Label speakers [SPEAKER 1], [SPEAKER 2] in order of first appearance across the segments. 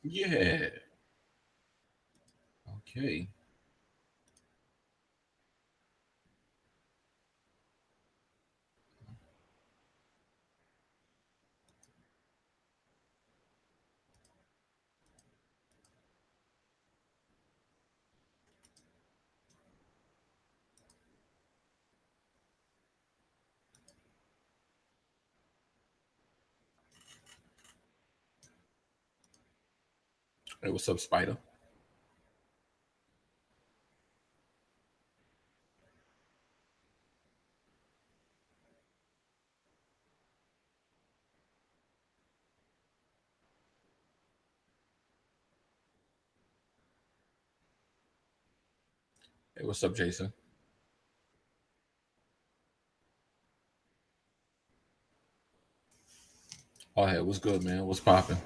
[SPEAKER 1] Yeah. Okay. Hey, what's up, Spider? Hey, what's up, Jason? Oh, hey, what's good, man? What's popping?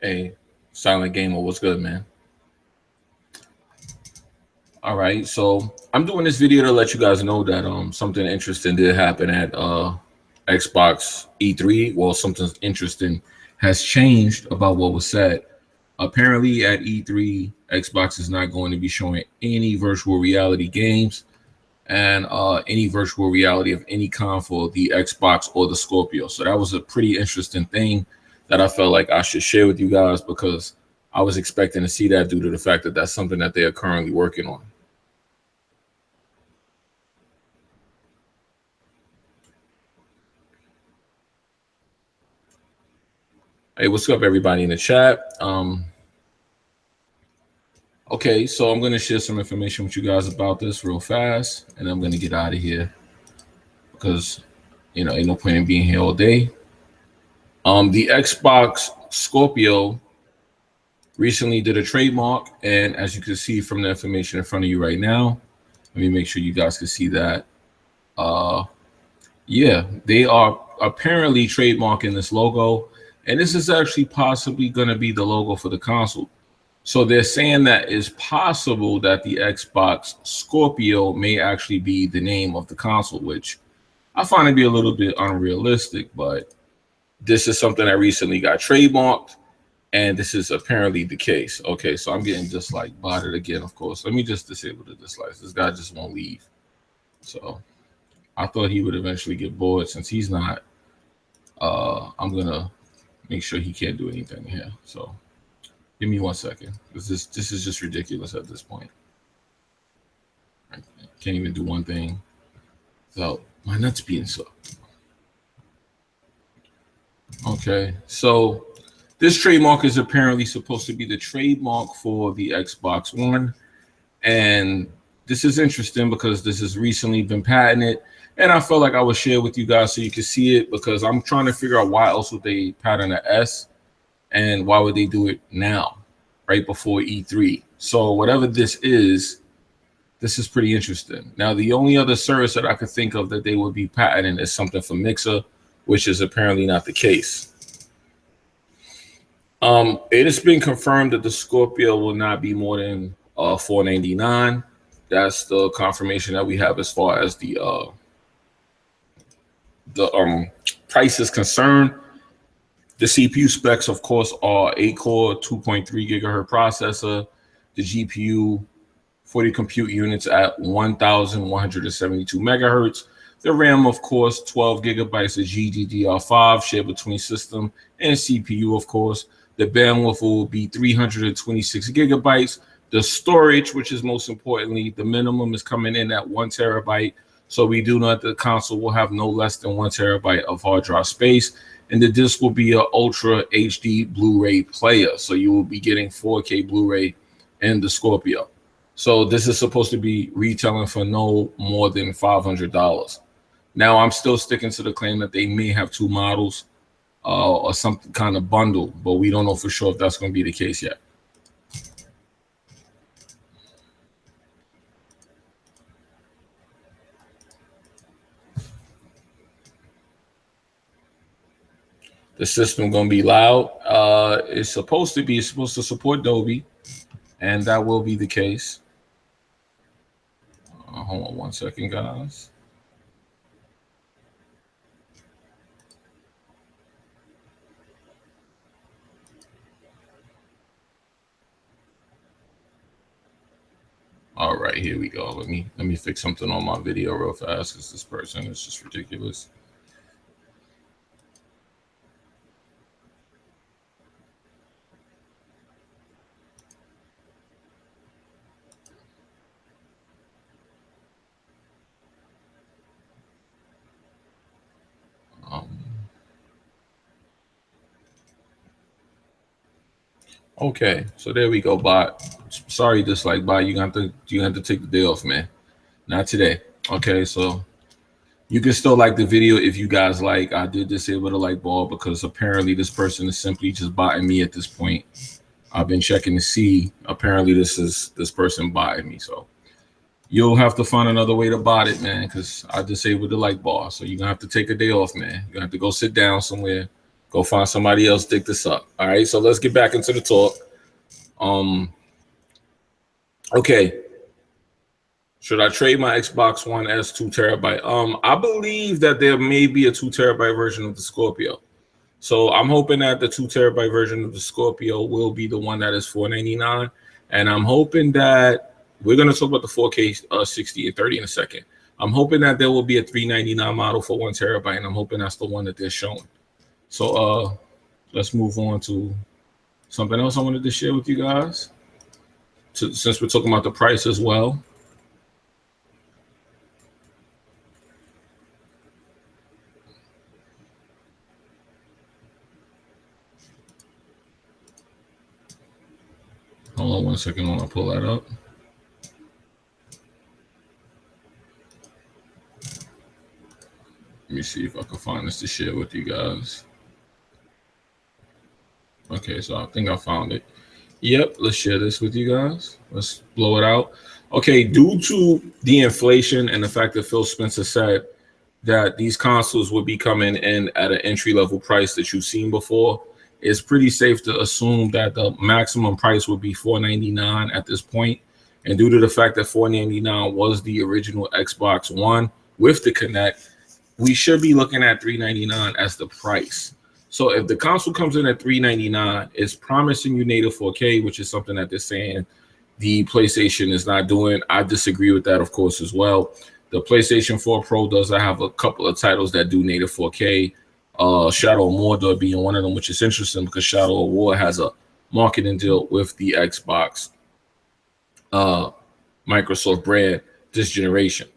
[SPEAKER 1] Hey, Silent Gamer, what's good, man? All right, so I'm doing this video to let you guys know that something interesting did happen at Xbox E3. Well, something interesting has changed about what was said. Apparently, at E3, Xbox is not going to be showing any virtual reality games and any virtual reality of any console, the Xbox or the Scorpio. So that was a pretty interesting thing that I felt like I should share with you guys because I was expecting to see that due to the fact that that's something that they are currently working on. Hey, what's up, everybody in the chat? Okay, so I'm going to share some information with you guys about this real fast, and I'm going to get out of here because ain't no point in being here all day. The Xbox Scorpio recently did a trademark, and as you can see from the information in front of you right now, let me make sure you guys can see that. Yeah, they are apparently trademarking this logo, and this is actually possibly going to be the logo for the console. So they're saying that it's possible that the Xbox Scorpio may actually be the name of the console, which I find to be a little bit unrealistic, but this is something that recently got trademarked, and this is apparently the case. Okay, so I'm getting just like botted again, of course. Let me just disable the dislikes. This guy just won't leave. So I thought he would eventually get bored. Since he's not, I'm gonna make sure he can't do anything here. So give me 1 second. This is just ridiculous at this point. I can't even do one thing without my nuts being so. Okay, so this trademark is apparently supposed to be the trademark for the Xbox One. And this is interesting because this has recently been patented. And I felt like I would share with you guys so you can see it because I'm trying to figure out why else would they patent an S and why would they do it now, right before E3. So whatever this is pretty interesting. Now, the only other service that I could think of that they would be patenting is something for Mixer, which is apparently not the case. It has been confirmed that the Scorpio will not be more than $499. That's the confirmation that we have as far as the price is concerned. The CPU specs, of course, are 8-core, 2.3 gigahertz processor. The GPU, 40 compute units at 1,172 megahertz. The RAM, of course, 12 gigabytes of GDDR5 shared between system and CPU, of course. The bandwidth will be 326 gigabytes. The storage, which is most importantly, the minimum is coming in at 1 terabyte. So we do know that the console will have no less than 1 terabyte of hard drive space. And the disc will be an Ultra HD Blu-ray player. So you will be getting 4K Blu-ray in the Scorpio. So this is supposed to be retailing for no more than $500. Now, I'm still sticking to the claim that they may have two models or some kind of bundle, but we don't know for sure if that's going to be the case yet. The system going to be loud. It's supposed to support Dolby, and that will be the case. Hold on 1 second, guys. All right, here we go. Let me fix something on my video real fast because this person is just ridiculous. Okay, so there we go, bot. Sorry, dislike bot. You have to take the day off, man. Not today. Okay, so you can still like the video if you guys like. I did disable the like ball because apparently this person is simply just botting me at this point. I've been checking to see. Apparently this person botting me. So you'll have to find another way to bot it, man, because I disabled the like bar. So you're gonna have to take a day off, man. You're gonna have to go sit down somewhere, go find somebody else to dig this up. All right, so let's get back into the talk. Okay. Should I trade my Xbox One S 2 terabyte? I believe that there may be a 2 terabyte version of the Scorpio. So I'm hoping that the 2 terabyte version of the Scorpio will be the one that is $499. And I'm hoping that we're going to talk about the 4K 60 and 30 in a second. I'm hoping that there will be a $399 model for 1 terabyte, and I'm hoping that's the one that they're showing. So let's move on to something else I wanted to share with you guys, since we're talking about the price as well. Hold on 1 second while I pull that up. Let me see if I can find this to share with you guys. Okay, so I think I found it. Yep, let's share this with you guys. Let's blow it out. Okay, due to the inflation and the fact that Phil Spencer said that these consoles would be coming in at an entry-level price that you've seen before, it's pretty safe to assume that the maximum price would be $499 at this point. And due to the fact that $499 was the original Xbox One with the Kinect, we should be looking at $399 as the price. So if the console comes in at $399, it's promising you native 4K, which is something that they're saying the PlayStation is not doing. I disagree with that, of course, as well. The PlayStation 4 Pro does have a couple of titles that do native 4K. Shadow of Mordor being one of them, which is interesting because Shadow of War has a marketing deal with the Xbox Microsoft brand this generation.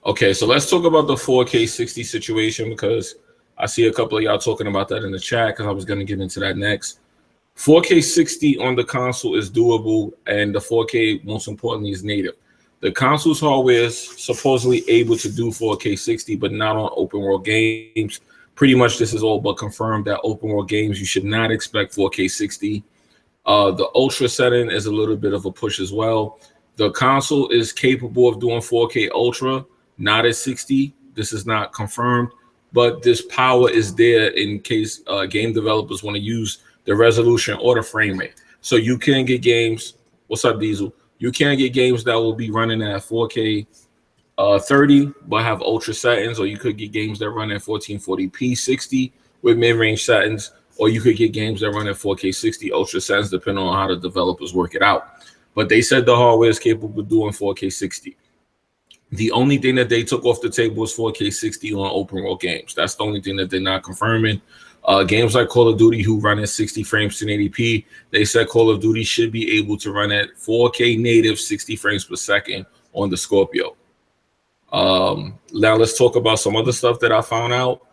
[SPEAKER 1] Okay, so let's talk about the 4K 60 situation because I see a couple of y'all talking about that in the chat because I was going to get into that next. 4K 60 on the console is doable, and the 4K, most importantly, is native. The console's hardware is supposedly able to do 4K 60, but not on open world games. Pretty much this is all but confirmed that open world games, you should not expect 4K 60. The Ultra setting is a little bit of a push as well. The console is capable of doing 4K Ultra, not at 60. This is not confirmed, but this power is there in case game developers want to use the resolution or the frame rate. So you can get games. What's up, Diesel? You can get games that will be running at 4K 30, but have ultra settings, or you could get games that run at 1440p 60 with mid-range settings, or you could get games that run at 4K 60 ultra settings, depending on how the developers work it out. But they said the hardware is capable of doing 4K 60. The only thing that they took off the table was 4K 60 on open world games. That's the only thing that they're not confirming. Games like Call of Duty, who run at 60 frames 1080p, they said Call of Duty should be able to run at 4K native 60 frames per second on the Scorpio. Now let's talk about some other stuff that I found out.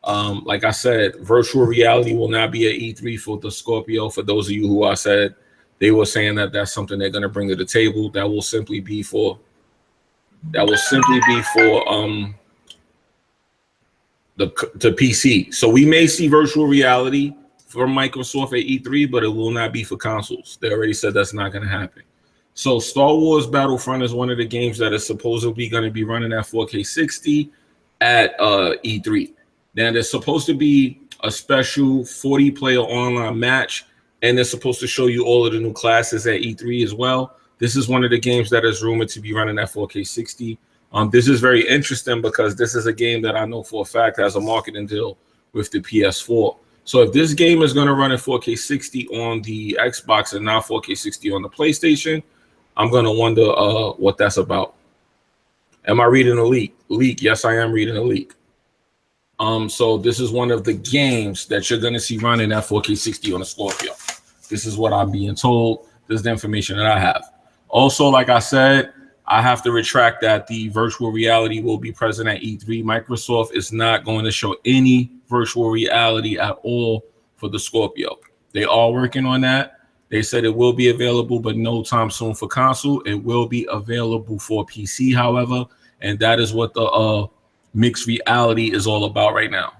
[SPEAKER 1] Like I said, virtual reality will not be at E3 for the Scorpio. For those of you who I said, they were saying that that's something they're going to bring to the table. That will simply be for the PC. So we may see virtual reality for Microsoft at E3, but it will not be for consoles. They already said that's not going to happen. So Star Wars Battlefront is one of the games that is supposedly going to be running at 4K 60 at E3. Now there's supposed to be a special 40-player online match and they're supposed to show you all of the new classes at E3 as well. This is one of the games that is rumored to be running at 4K 60. This is very interesting because this is a game that I know for a fact has a marketing deal with the PS4. So if this game is going to run at 4K 60 on the Xbox and not 4K 60 on the PlayStation, I'm going to wonder what that's about. Am I reading a leak? Yes, I am reading a leak. So this is one of the games that you're going to see running at 4K 60 on a Scorpio. This is what I'm being told. This is the information that I have. Also, like I said, I have to retract that the virtual reality will be present at E3. Microsoft is not going to show any virtual reality at all for the Scorpio. They are working on that. They said it will be available, but no time soon for console. It will be available for PC, however, and that is what the mixed reality is all about right now.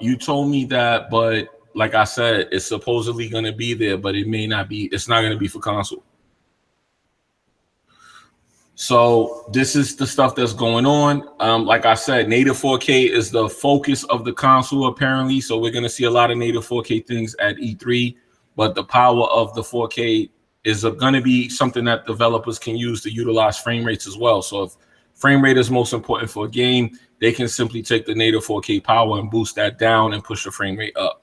[SPEAKER 1] You told me that, but like I said, it's supposedly going to be there, but it may not be. It's not going to be for console. So this is the stuff that's going on. Like I said, native 4K is the focus of the console, apparently. So we're going to see a lot of native 4K things at E3, but the power of the 4K is going to be something that developers can use to utilize frame rates as well. So if frame rate is most important for a game, they can simply take the native 4K power and boost that down and push the frame rate up.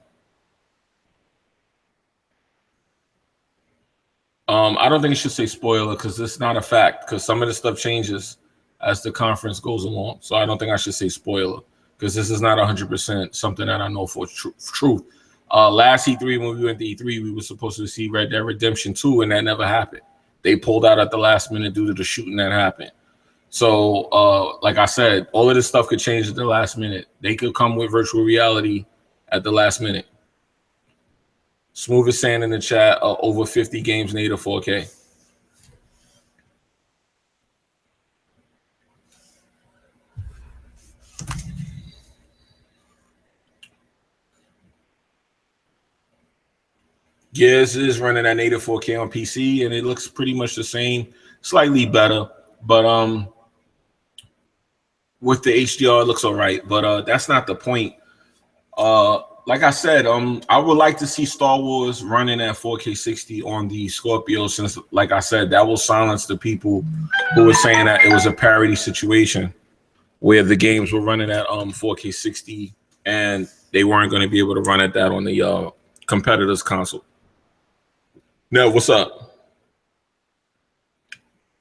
[SPEAKER 1] I don't think it should say spoiler because it's not a fact, because some of the stuff changes as the conference goes along. So I don't think I should say spoiler because this is not 100% something that I know for truth. Last E3, when we went to E3, we were supposed to see Red Dead Redemption 2, and that never happened. They pulled out at the last minute due to the shooting that happened. So, like I said, all of this stuff could change at the last minute. They could come with virtual reality at the last minute. Smooth is saying in the chat, over 50 games native 4K. Gears is running at native 4K on PC, and it looks pretty much the same, slightly better. But with the HDR, it looks all right. But that's not the point. Like I said, I would like to see Star Wars running at 4K 60 on the Scorpio, since, like I said, that will silence the people who were saying that it was a parody situation where the games were running at 4K 60 and they weren't going to be able to run at that on the competitor's console. No, what's up?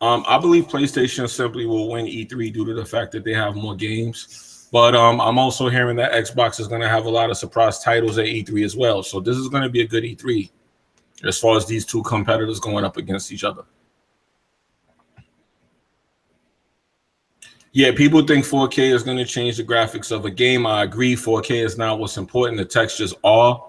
[SPEAKER 1] I believe PlayStation simply will win E3 due to the fact that they have more games. But I'm also hearing that Xbox is going to have a lot of surprise titles at E3 as well. So this is going to be a good E3 as far as these two competitors going up against each other. Yeah, people think 4K is going to change the graphics of a game. I agree. 4K is not what's important. The textures are.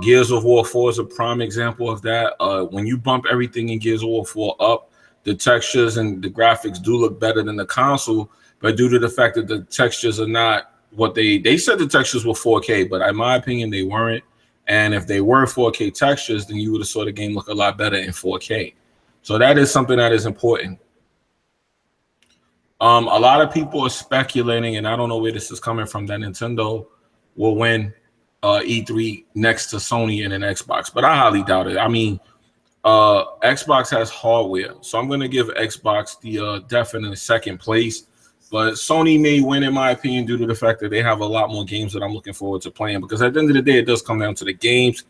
[SPEAKER 1] Gears of War 4 is a prime example of that. When you bump everything in Gears of War 4 up, the textures and the graphics do look better than the console. But due to the fact that the textures are not what they said the textures were 4K, but in my opinion, they weren't. And if they were 4K textures, then you would have saw the game look a lot better in 4K. So that is something that is important. A lot of people are speculating, and I don't know where this is coming from, that Nintendo will win E3 next to Sony and an Xbox, but I highly doubt it. I mean, Xbox has hardware, so I'm going to give Xbox the definite second place. But Sony may win, in my opinion, due to the fact that they have a lot more games that I'm looking forward to playing. Because at the end of the day, it does come down to the games.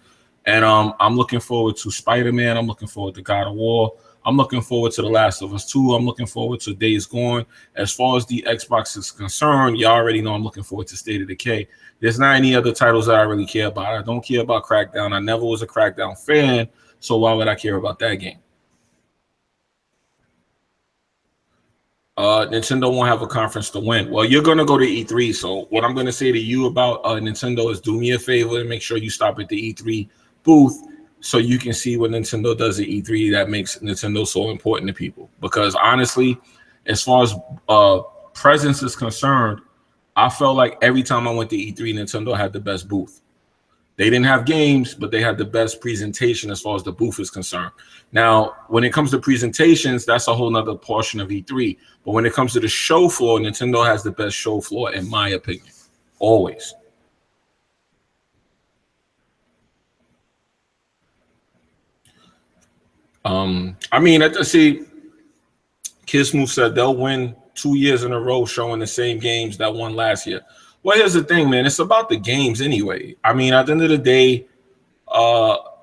[SPEAKER 1] And I'm looking forward to Spider-Man. I'm looking forward to God of War. I'm looking forward to The Last of Us 2. I'm looking forward to Days Gone. As far as the Xbox is concerned, you already know I'm looking forward to State of Decay. There's not any other titles that I really care about. I don't care about Crackdown. I never was a Crackdown fan, so why would I care about that game? Nintendo won't have a conference to win. Well, you're going to go to E3. So what I'm going to say to you about Nintendo is do me a favor and make sure you stop at the E3 booth so you can see what Nintendo does at E3 that makes Nintendo so important to people. Because honestly, as far as presence is concerned, I felt like every time I went to E3, Nintendo had the best booth. They didn't have games, but they had the best presentation as far as the booth is concerned. Now, when it comes to presentations, that's a whole nother portion of E3. But when it comes to the show floor, Nintendo has the best show floor, in my opinion, always. I mean, see, Kismu said they'll win 2 years in a row showing the same games that won last year. Well, here's the thing, man. It's about the games anyway. I mean, at the end of the day,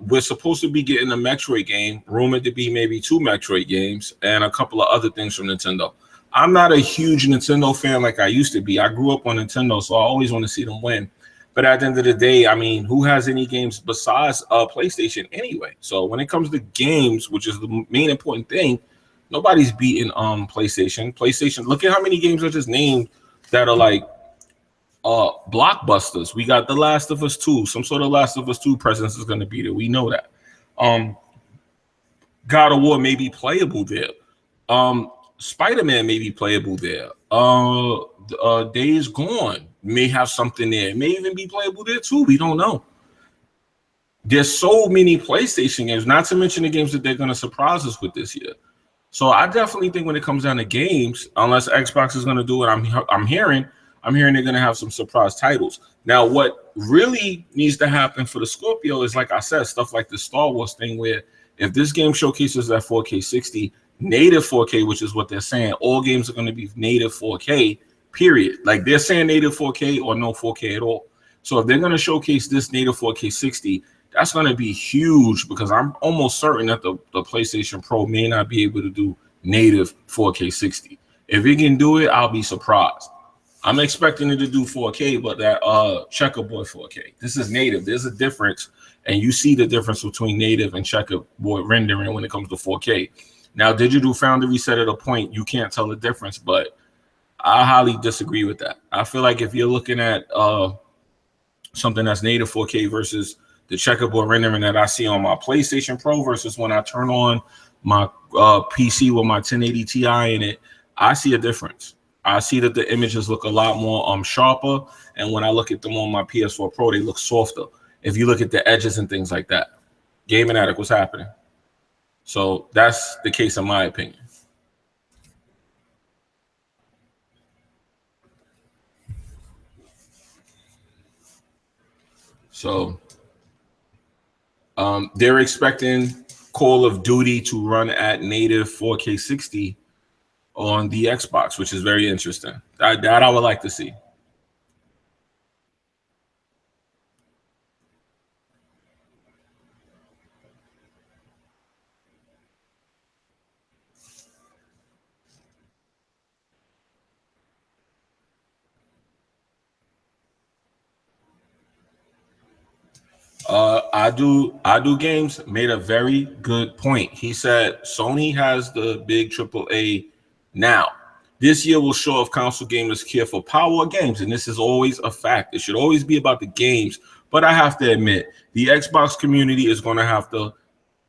[SPEAKER 1] we're supposed to be getting a Metroid game, rumored to be maybe 2 Metroid games, and a couple of other things from Nintendo. I'm not a huge Nintendo fan like I used to be. I grew up on Nintendo, so I always want to see them win. But at the end of the day, I mean, who has any games besides PlayStation anyway? So when it comes to games, which is the main important thing, nobody's beating PlayStation. PlayStation, look at how many games I just named that are like blockbusters. We got The Last of Us 2. Some sort of Last of Us 2 presence is going to be there. We know that. God of War may be playable there. Spider-Man may be playable there. Days Gone may have something there. It may even be playable there too. We don't know. There's so many PlayStation games, not to mention the games that they're going to surprise us with this year. So I definitely think when it comes down to games, unless Xbox is going to do it, I'm hearing they're going to have some surprise titles. Now, what really needs to happen for the Scorpio is, like I said, stuff like the Star Wars thing, where if this game showcases that 4K 60, native 4K, which is what they're saying, all games are going to be native 4K, period. Like they're saying native 4K or no 4K at all. So if they're going to showcase this native 4K 60, that's going to be huge, because I'm almost certain that the PlayStation Pro may not be able to do native 4K 60. If it can do it, I'll be surprised. I'm expecting it to do 4K, but that checkerboard 4K. This is native. There's a difference, and you see the difference between native and checkerboard rendering when it comes to 4K. Now, Digital Foundry said at a point you can't tell the difference, but I highly disagree with that. I feel like if you're looking at something that's native 4K versus the checkerboard rendering that I see on my PlayStation Pro versus when I turn on my PC with my 1080 Ti in it, I see a difference. I see that the images look a lot more sharper, and when I look at them on my PS4 Pro, they look softer. If you look at the edges and things like that. Gaming Addict, what's happening? So that's the case in my opinion. So they're expecting Call of Duty to run at native 4K 60 on the Xbox, which is very interesting. That I would like to see. I do games made a very good point. He said Sony has the big AAA now. This year will show if console gamers care for power games, and this is always a fact. It should always be about the games. But I have to admit, the Xbox community is going to have to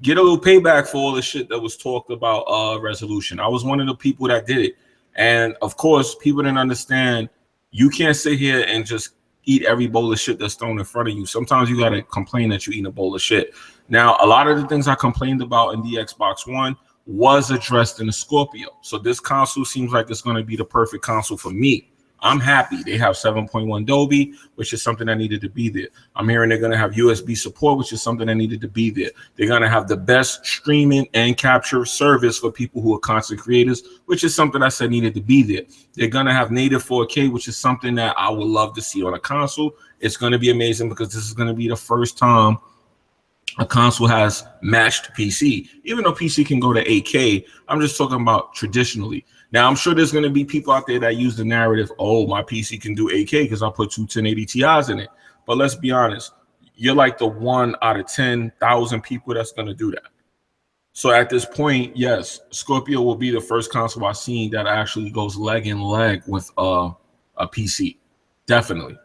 [SPEAKER 1] get a little payback for all the shit that was talked about resolution. I was one of the people that did it. And of course, people didn't understand you can't sit here and just eat every bowl of shit that's thrown in front of you. Sometimes you got to complain that you're eating a bowl of shit. Now, a lot of the things I complained about in the Xbox One was addressed in the Scorpio. So this console seems like it's going to be the perfect console for me. I'm happy. They have 7.1 Dolby, which is something that needed to be there. I'm hearing they're going to have USB support, which is something that needed to be there. They're going to have the best streaming and capture service for people who are content creators, which is something I said needed to be there. They're going to have native 4K, which is something that I would love to see on a console. It's going to be amazing because this is going to be the first time a console has matched PC. Even though PC can go to 8K, I'm just talking about traditionally. Now, I'm sure there's going to be people out there that use the narrative, oh, my PC can do 8K because I put two 1080 Ti's in it. But let's be honest, you're like the 1 out of 10,000 people that's going to do that. So at this point, yes, Scorpio will be the first console I've seen that actually goes leg in leg with a PC. Definitely.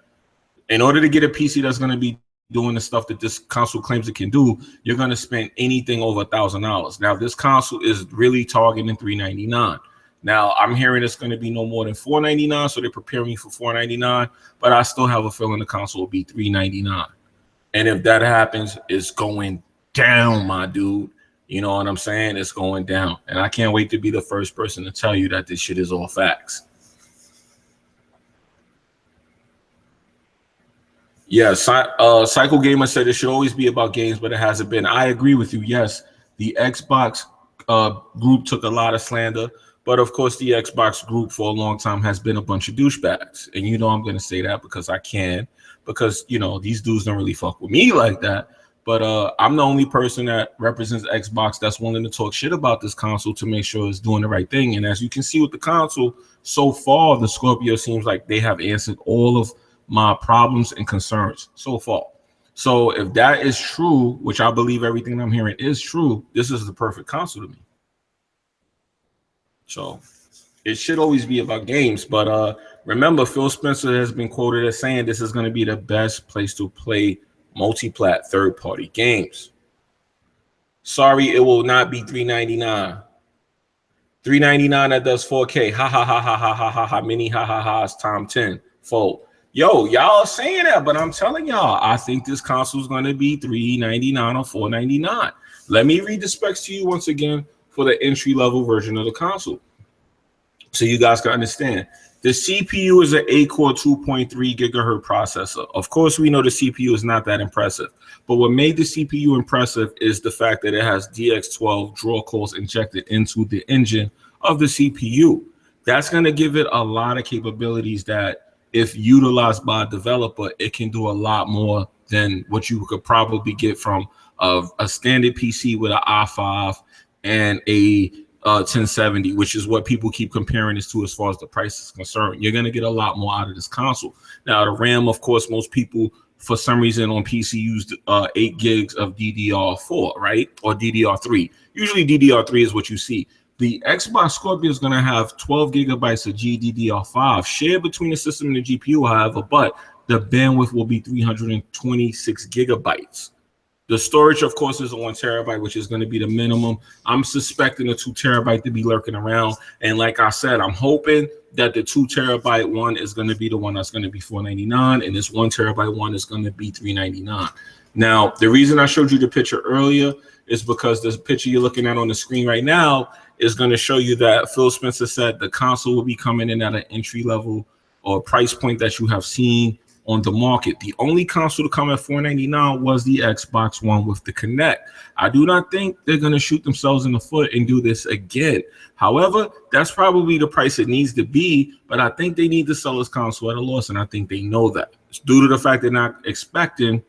[SPEAKER 1] In order to get a PC that's going to be doing the stuff that this console claims it can do, you're going to spend anything over $1,000. Now, this console is really targeting $399. Now, I'm hearing it's going to be no more than $499, so they're preparing for $499, but I still have a feeling the console will be $399. And if that happens, it's going down, my dude. You know what I'm saying? It's going down. And I can't wait to be the first person to tell you that this shit is all facts. Yeah, Psycho Gamer said it should always be about games, but it hasn't been. I agree with you. Yes, The Xbox group took a lot of slander, but of course the Xbox group for a long time has been a bunch of douchebags. And you know I'm going to say that because I can, because you know these dudes don't really fuck with me like that. But I'm the only person that represents Xbox that's willing to talk shit about this console to make sure it's doing the right thing. And as you can see with the console, so far the Scorpio seems like they have answered all of my problems and concerns so far. So if that is true, which I believe everything I'm hearing is true, this is the perfect console to me. So it should always be about games. But remember, Phil Spencer has been quoted as saying this is going to be the best place to play multi-plat third-party games. Sorry, it will not be $399. $399 that does 4K. Ha ha ha ha ha ha ha ha. Mini ha ha ha's time 10 fold. Yo, y'all are saying that, but I'm telling y'all, I think this console is going to be $399 or $499. Let me read the specs to you once again for the entry-level version of the console, so you guys can understand. The CPU is an 8-core 2.3 gigahertz processor. Of course, we know the CPU is not that impressive, but what made the CPU impressive is the fact that it has DX12 draw cores injected into the engine of the CPU. That's going to give it a lot of capabilities that, if utilized by a developer, it can do a lot more than what you could probably get from a standard PC with an i5 and a 1070, which is what people keep comparing this to as far as the price is concerned. You're going to get a lot more out of this console. Now, the RAM, of course, most people, for some reason on PC, used 8 gigs of DDR4, right? Or DDR3. Usually DDR3 is what you see. The Xbox Scorpio is going to have 12 gigabytes of GDDR5 shared between the system and the GPU, however, but the bandwidth will be 326 gigabytes. The storage, of course, is a 1 terabyte, which is going to be the minimum. I'm suspecting a 2 terabyte to be lurking around. And like I said, I'm hoping that the 2 terabyte one is going to be the one that's going to be $499, and this 1 terabyte one is going to be $399. Now, the reason I showed you the picture earlier is because the picture you're looking at on the screen right now is going to show you that Phil Spencer said the console will be coming in at an entry level or price point that you have seen on the market. The only console to come at $499 was the Xbox One with the Kinect. I do not think they're going to shoot themselves in the foot and do this again. However, that's probably the price it needs to be, but I think they need to sell this console at a loss, and I think they know that. It's due to the fact they're not expecting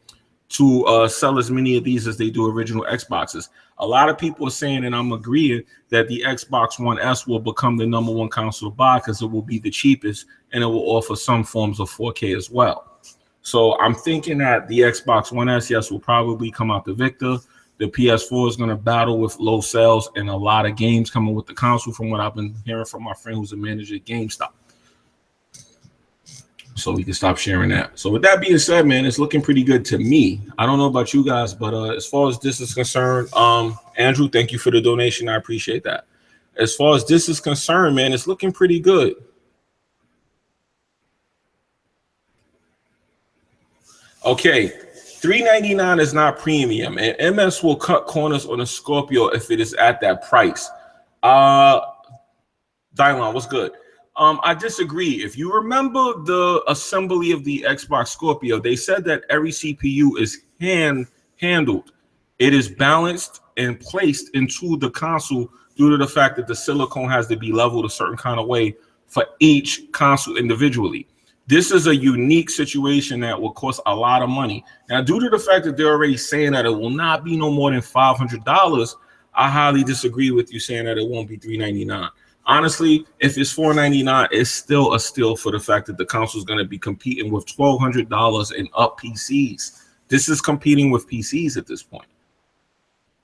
[SPEAKER 1] to sell as many of these as they do original Xboxes. A lot of people are saying, and I'm agreeing, that the Xbox One S will become the #1 console to buy because it will be the cheapest and it will offer some forms of 4K as well. So I'm thinking that the Xbox One S, yes, will probably come out the victor. The PS4 is going to battle with low sales and a lot of games coming with the console, from what I've been hearing from my friend who's a manager at GameStop. So we can stop sharing that. So with that being said, man, it's looking pretty good to me. I don't know about you guys, but as far as this is concerned, Andrew, thank you for the donation. I appreciate that. As far as this is concerned, man, it's looking pretty good. Okay, $399 is not premium, and MS will cut corners on a Scorpio if it is at that price. Dylon, what's good? I disagree. If you remember the assembly of the Xbox Scorpio, they said that every CPU is handled. It is balanced and placed into the console due to the fact that the silicone has to be leveled a certain kind of way for each console individually. This is a unique situation that will cost a lot of money. Now, due to the fact that they're already saying that it will not be no more than $500, I highly disagree with you saying that it won't be $399. Honestly, if it's $499, it's still a steal for the fact that the console is going to be competing with $1,200 and up PCs. This is competing with PCs at this point.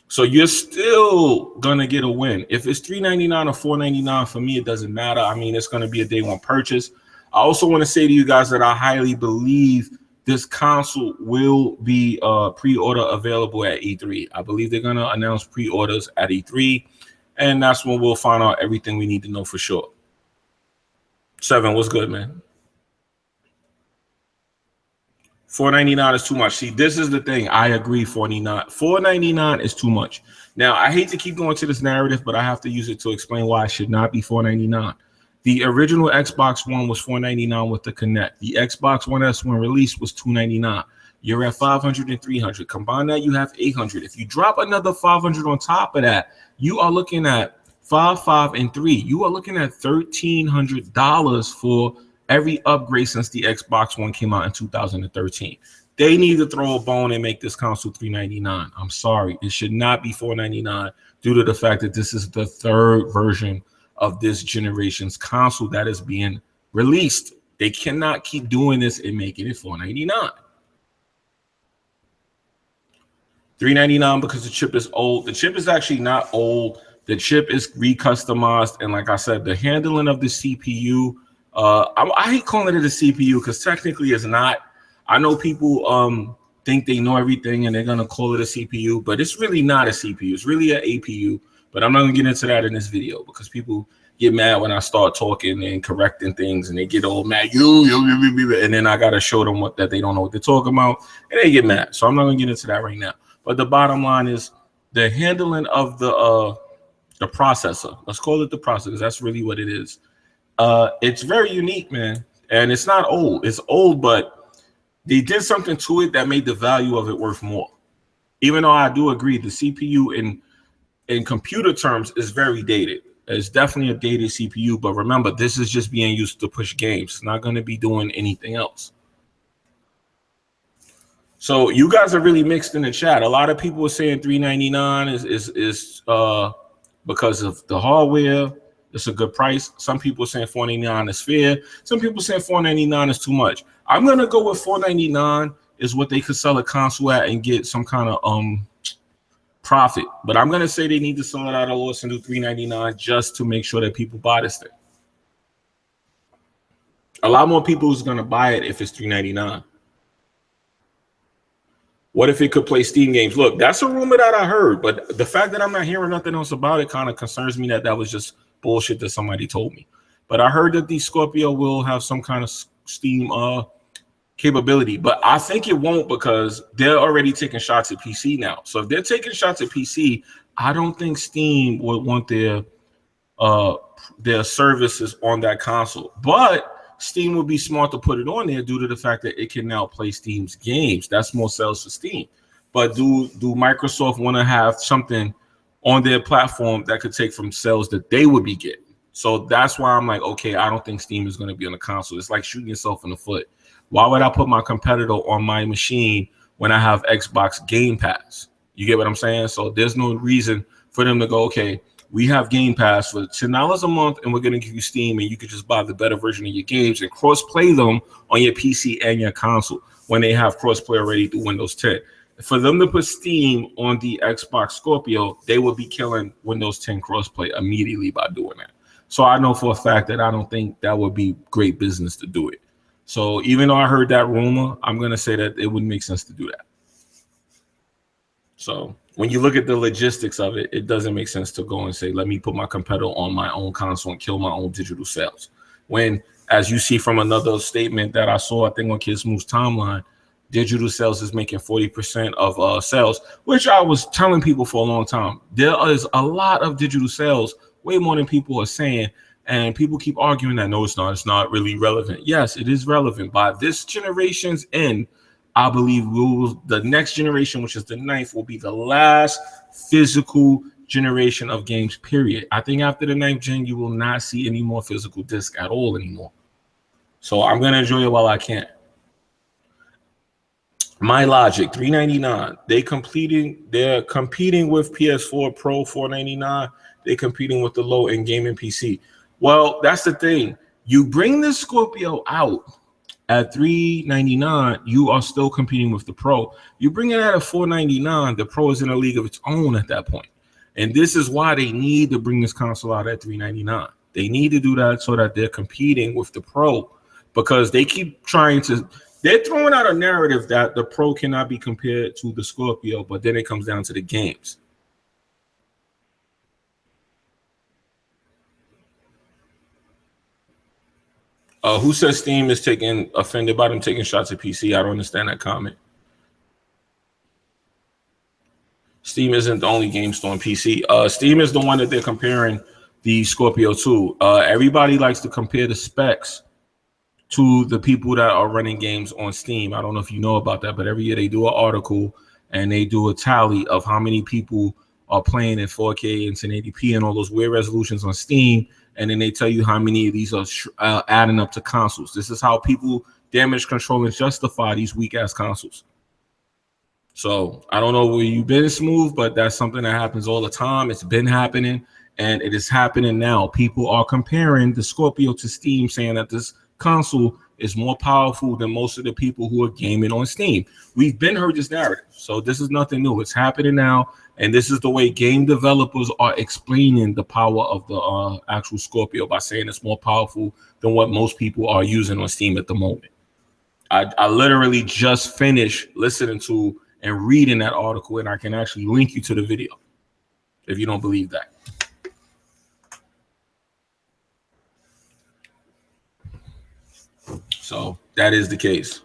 [SPEAKER 1] So you're still going to get a win. If it's $399 or $499, for me, it doesn't matter. I mean, it's going to be a day one purchase. I also want to say to you guys that I highly believe this console will be pre-order available at E3. I believe they're going to announce pre-orders at E3. And that's when we'll find out everything we need to know for sure. 7, what's good, man? $499 is too much. See, this is the thing. I agree, $499 is too much. Now, I hate to keep going to this narrative, but I have to use it to explain why it should not be $499. The original Xbox One was $499 with the Kinect. The Xbox One S when released was $299. you're at 500 and 300. Combine that, you have 800. If you drop another 500 on top of that, you are looking at 5, 5, and 3. You are looking at $1,300 for every upgrade since the Xbox One came out in 2013. They need to throw a bone and make this console $399. I'm sorry, it should not be $499 due to the fact that this is the third version of this generation's console that is being released. They cannot keep doing this and making it $499. $399 because the chip is old. The chip is actually not old. The chip is recustomized, and like I said, the handling of the CPU. I hate calling it a CPU because technically it's not. I know people think they know everything and they're gonna call it a CPU, but it's really not a CPU. It's really an APU. But I'm not gonna get into that in this video because people get mad when I start talking and correcting things, and they get all mad. And then I gotta show them that they don't know what they're talking about, and they get mad. So I'm not gonna get into that right now. But the bottom line is the handling of the processor. Let's call it the processor because that's really what it is. It's very unique, man, and it's not old. It's old, but they did something to it that made the value of it worth more. Even though I do agree, the CPU in computer terms is very dated. It's definitely a dated CPU, but remember, this is just being used to push games. It's not going to be doing anything else. So you guys are really mixed in the chat. A lot of people are saying $399 is because of the hardware. It's a good price. Some people are saying $499 is fair. Some people are saying $499 is too much. I'm gonna go with $499 is what they could sell a console at and get some kind of profit. But I'm gonna say they need to sell it out of loss and do $399 just to make sure that people buy this thing. A lot more people is gonna buy it if it's $399. What if it could play Steam games? Look, that's a rumor that I heard, but the fact that I'm not hearing nothing else about it kind of concerns me that was just bullshit that somebody told me. But I heard that the Scorpio will have some kind of Steam capability, but I think it won't because they're already taking shots at PC now. So if they're taking shots at PC, I don't think Steam would want their services on that console. But Steam would be smart to put it on there due to the fact that it can now play Steam's games. That's more sales for Steam. But do Microsoft want to have something on their platform that could take from sales that they would be getting? So that's why I'm like, okay, I don't think Steam is going to be on the console. It's like shooting yourself in the foot. Why would I put my competitor on my machine when I have Xbox Game Pass? You get what I'm saying? So there's no reason for them to go, okay, we have Game Pass for $10 a month, and we're going to give you Steam, and you could just buy the better version of your games and cross-play them on your PC and your console when they have cross-play already through Windows 10. For them to put Steam on the Xbox Scorpio, they would be killing Windows 10 cross-play immediately by doing that. So I know for a fact that I don't think that would be great business to do it. So even though I heard that rumor, I'm going to say that it wouldn't make sense to do that. So when you look at the logistics of it, it doesn't make sense to go and say, let me put my competitor on my own console and kill my own digital sales. When, as you see from another statement that I saw, I think on Kids Move's timeline, digital sales is making 40% of sales, which I was telling people for a long time. There is a lot of digital sales, way more than people are saying. And people keep arguing that, no, it's not really relevant. Yes, it is relevant. By this generation's end, I believe the next generation, which is the 9th, will be the last physical generation of games, period. I think after the 9th gen, you will not see any more physical disc at all anymore. So I'm going to enjoy it while I can. My Logic, $399. They're competing with PS4 Pro, $499. They're competing with the low-end gaming PC. Well, that's the thing. You bring the Scorpio out at $399, you are still competing with the Pro. You bring it out at $499, the Pro is in a league of its own at that point. And this is why they need to bring this console out at $399. They need to do that so that they're competing with the Pro, because they keep trying to, they're throwing out a narrative that the Pro cannot be compared to the Scorpio, but then it comes down to the games. Who says Steam is offended by them taking shots at PC? I don't understand that comment. Steam isn't the only game store on PC. Steam is the one that they're comparing the Scorpio to. Everybody likes to compare the specs to the people that are running games on Steam. I don't know if you know about that, but every year they do an article and they do a tally of how many people are playing in 4K and 1080p and all those weird resolutions on Steam. And then they tell you how many of these are adding up to consoles. This is how people damage control and justify these weak ass consoles. So I don't know where you've been, Smooth, but that's something that happens all the time. It's been happening, and it is happening now. People are comparing the Scorpio to Steam, saying that this console is more powerful than most of the people who are gaming on Steam. We've been heard this narrative, so this is nothing new. It's happening now, and this is the way game developers are explaining the power of the actual Scorpio by saying it's more powerful than what most people are using on Steam at the moment. I literally just finished listening to and reading that article, and I can actually link you to the video if you don't believe that. So that is the case.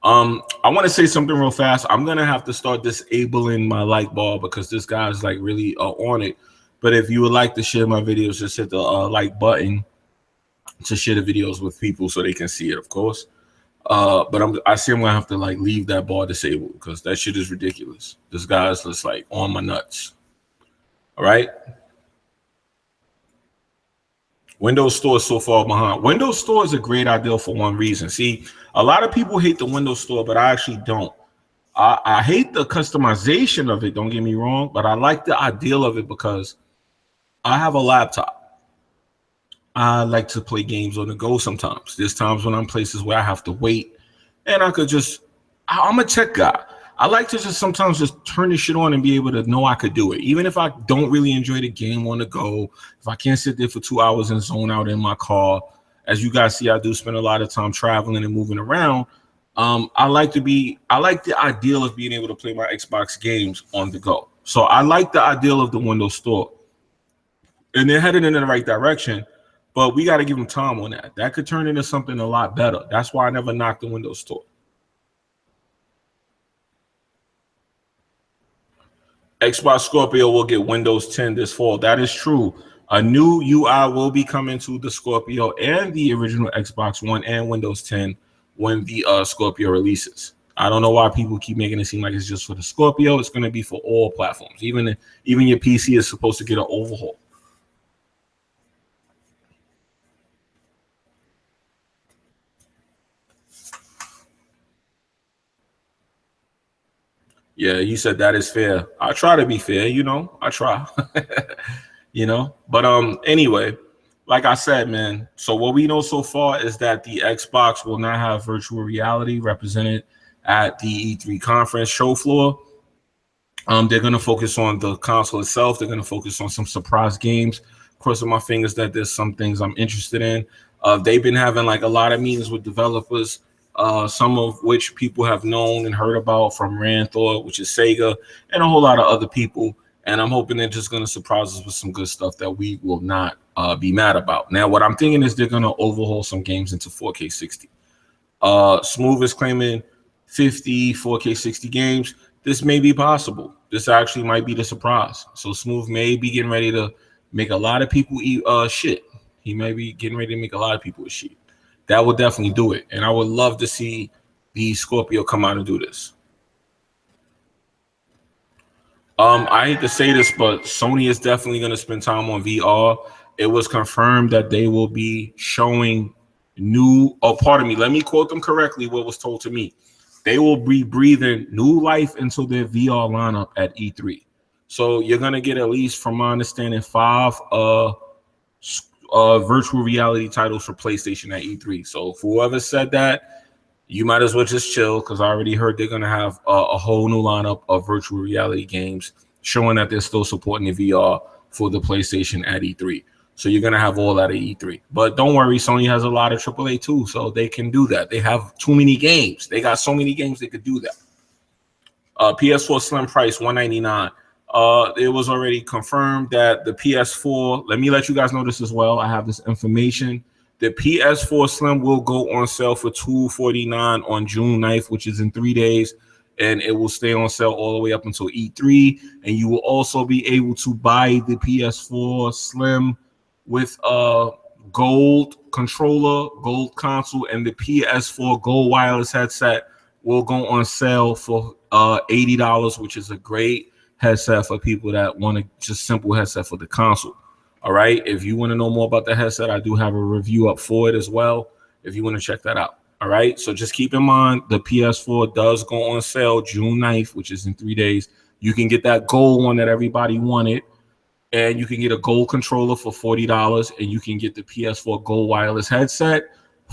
[SPEAKER 1] I want to say something real fast. I'm gonna have to start disabling my like bar because this guy is like really on it. But if you would like to share my videos, just hit the like button to share the videos with people so they can see it, of course. But I see I'm gonna have to like leave that bar disabled because that shit is ridiculous. This guy's just like on my nuts. All right. Windows Store is so far behind. Windows Store is a great idea for one reason. See, a lot of people hate the Windows Store, but I actually don't. I hate the customization of it, don't get me wrong, but I like the ideal of it because I have a laptop. I like to play games on the go sometimes. There's times when I'm places where I have to wait, and I could just, I'm a tech guy. I like to just sometimes just turn this shit on and be able to know I could do it. Even if I don't really enjoy the game on the go, if I can't sit there for 2 hours and zone out in my car, as you guys see, I do spend a lot of time traveling and moving around. I like the ideal of being able to play my Xbox games on the go. So I like the ideal of the Windows Store. And they're headed in the right direction, but we got to give them time on that. That could turn into something a lot better. That's why I never knocked the Windows Store. Xbox Scorpio will get Windows 10 this fall. That is true. A new UI will be coming to the Scorpio and the original Xbox One and Windows 10 when the Scorpio releases. I don't know why people keep making it seem like it's just for the Scorpio. It's going to be for all platforms. Even your PC is supposed to get an overhaul. Yeah, you said that is fair. I try to be fair, I try. But anyway, like I said, man, so what we know so far is that the Xbox will not have virtual reality represented at the E3 conference show floor. They're going to focus on the console itself. They're going to focus on some surprise games. Crossing my fingers that there's some things I'm interested in. They've been having like a lot of meetings with developers, some of which people have known and heard about from Ranthor, which is Sega, and a whole lot of other people. And I'm hoping they're just going to surprise us with some good stuff that we will not be mad about. Now, what I'm thinking is they're going to overhaul some games into 4K 60. Smooth is claiming 50 4K 60 games. This may be possible. This actually might be the surprise. So Smooth may be getting ready to make a lot of people eat shit. He may be getting ready to make a lot of people eat shit. That would definitely do it. And I would love to see the Scorpio come out and do this. I hate to say this, but Sony is definitely going to spend time on VR. It was confirmed that they will be showing pardon me, let me quote them correctly what was told to me. They will be breathing new life into their VR lineup at E3. So you're going to get, at least from my understanding, 5 virtual reality titles for PlayStation at E3. So for whoever said that, you might as well just chill, because I already heard they're going to have a whole new lineup of virtual reality games showing that they're still supporting the VR for the PlayStation at E3. So you're going to have all that at E3. But don't worry, Sony has a lot of AAA too, so they can do that. They have too many games. They got so many games they could do that. PS4 Slim price, $199. It was already confirmed that the PS4, let me let you guys know this as well. I have this information. The PS4 Slim will go on sale for $249 on June 9th, which is in 3 days, and it will stay on sale all the way up until E3. And you will also be able to buy the PS4 Slim with gold controller, gold console, and the PS4 gold wireless headset will go on sale for $80, which is a great headset for people that want a just simple headset for the console. All right. If you want to know more about the headset, I do have a review up for it as well, if you want to check that out. All right. So just keep in mind the PS4 does go on sale June 9th, which is in 3 days. You can get that gold one that everybody wanted, and you can get a gold controller for $40, and you can get the PS4 gold wireless headset